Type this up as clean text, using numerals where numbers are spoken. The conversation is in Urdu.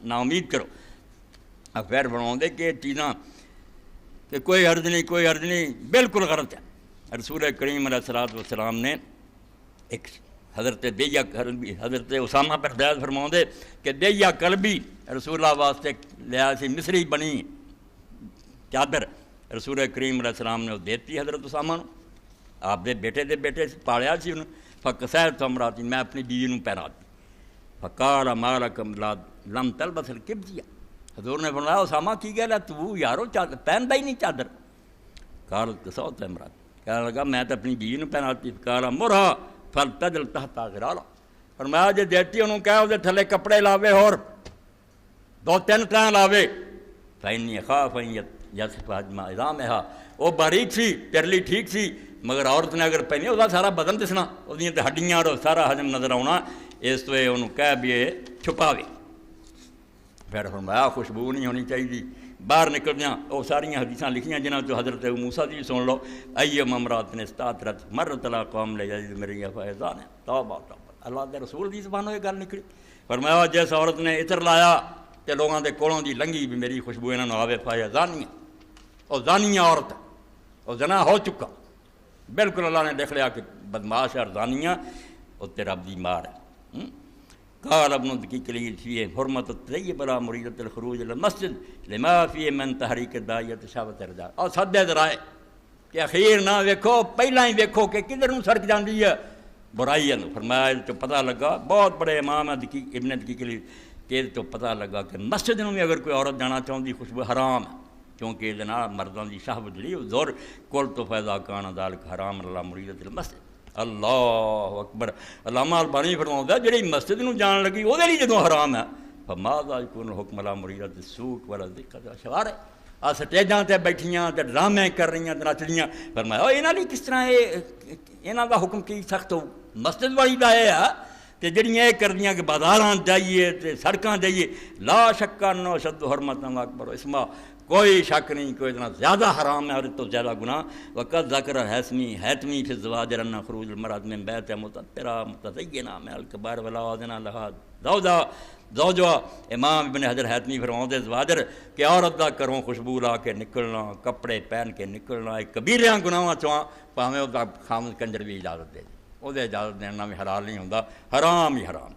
نا امید کرو۔ پھر فرماؤں کہ یہ چیزاں کہ کوئی عرض نہیں بالکل غلط ہے۔ رسول کریم علیہ الصلوۃ والسلام نے ایک حضرت دیہہ کلبی حضرت اسامہ پر بیعت فرماؤں کہ دیہہ کلبی رسول اللہ واسطے لیا سی مصری بنی چادر، رسول کریم علیہ السلام نے وہ دیتی حضرت اسامہ نو، آپ دے بیٹے پالیا سی انہوں۔ فکسیت امراتی، میں اپنی بیوی نو پہنا دی۔ فقال ما لکم لم تلبس القبطیہ، حضور نے فرمایا اسامہ کی گیا تو یارو چادر پہنتا ہی نہیں چادر۔ قالت کسوت امراتی، کہنے لگا میں تو اپنی بیوی نو پہناتی۔ قال مرھا فلتجل تحت غرالا، فرمایا جے دیتی انہوں کہا اسے تھلے کپڑے لاوے اور 2-3 ترائیں لاوے۔ فإنی اخاف ان یصف حجم عظامھا، وہ باریک سی تیرلی ٹھیک سی مگر عورت نے اگر پہنی وہ سارا بدن دسنا، وہ ہڈیاں اور سارا حجم نظر آنا، اس تو انہوں کہہ بھی چھپاوے۔ پھر فرمایا خوشبو نہیں ہونی چاہیے۔ باہر نکلدیاں وہ ساریاں حدیثاں لکھیاں جنہاں تو حضرت موسیٰ دی سن لو، ایم امرات نے استاطرت مرت لا قوم لے جدید میری فیضان ہے، توبہ توبہ، اللہ دے رسول دی زبانوں یہ گل نکلی۔ فرمایا جس عورت نے عطر لایا تے لوگاں دے کولوں دی لنگھی بھی میری خوشبو انہاں نوں آوے، فیضانیہ اور زانیہ عورت اور زنا ہو چکا، بالکل اللہ نے دیکھ لیا کہ بدماش اور زانیہ اور تیرا رب دی مار ہے۔ قال ابن دقیق العید فیہ حرمت الطیب لا مریدۃ الخروج الی المسجد لما فیہ من تحریک الداعیۃ شہوۃ الرجال۔ اور سدے ذرائع کہ اخیر نہ ویکھو، پہلا ہی ویکھو کہ کدھر نوں سرک جاندی ہے برائی نوں۔ فرمایا تو پتہ لگا، بہت بڑے امام ابن دقیق العید کہ تو پتہ لگا کہ مسجد میں اگر کوئی عورت جانا چاہتی خوشبو حرام ہے، کیونکہ یہ جناب مردوں کی شہوت جڑی زور کل تو فیضا کان ذالک حرام اللہ مریدۃ المسجد۔ اللہ اکبر۔ علامہ البانی فرماؤں جڑی مسجد نو جان لگی وہ لیے جدوں حرام ہے، فماذا یکون الحکم علی مریدۃ السوق ولا ذکر شوارع، آ سٹیجاں تے بیٹھیاں تے ڈرامے کر رہیاں تے نچدیاں۔ فرمایا انہاں لیے کس طرح انہاں دا حکم کی سخت ہو، مسجد والی دا ہے تے جڑیاں یہ کردیاں کہ بازاراں جائیے تے سڑکاں جائیے، لا شک انہ اشد حرمۃ اکبر اسما، کوئی شک نہیں کوئی اتنا زیادہ حرام ہے اور تو زیادہ گناہ۔ وقت ذکر حتمی فی الزواج ان خروج المرأة من بیت مطہرہ متزینہ من الکبائر ولا اذن لها زوجہ۔ امام ابن حجر حتمی فرماؤں زواجر کہ عورت دا کروں خوشبو لا کے نکلنا، کپڑے پہن کے نکلنا ایک کبیریاں گناہاں چواں، پاویں وہ خامد کنجر بھی اجازت دے، وہ اجازت دینا بھی حلال نہیں ہوندا، حرام ہی حرام۔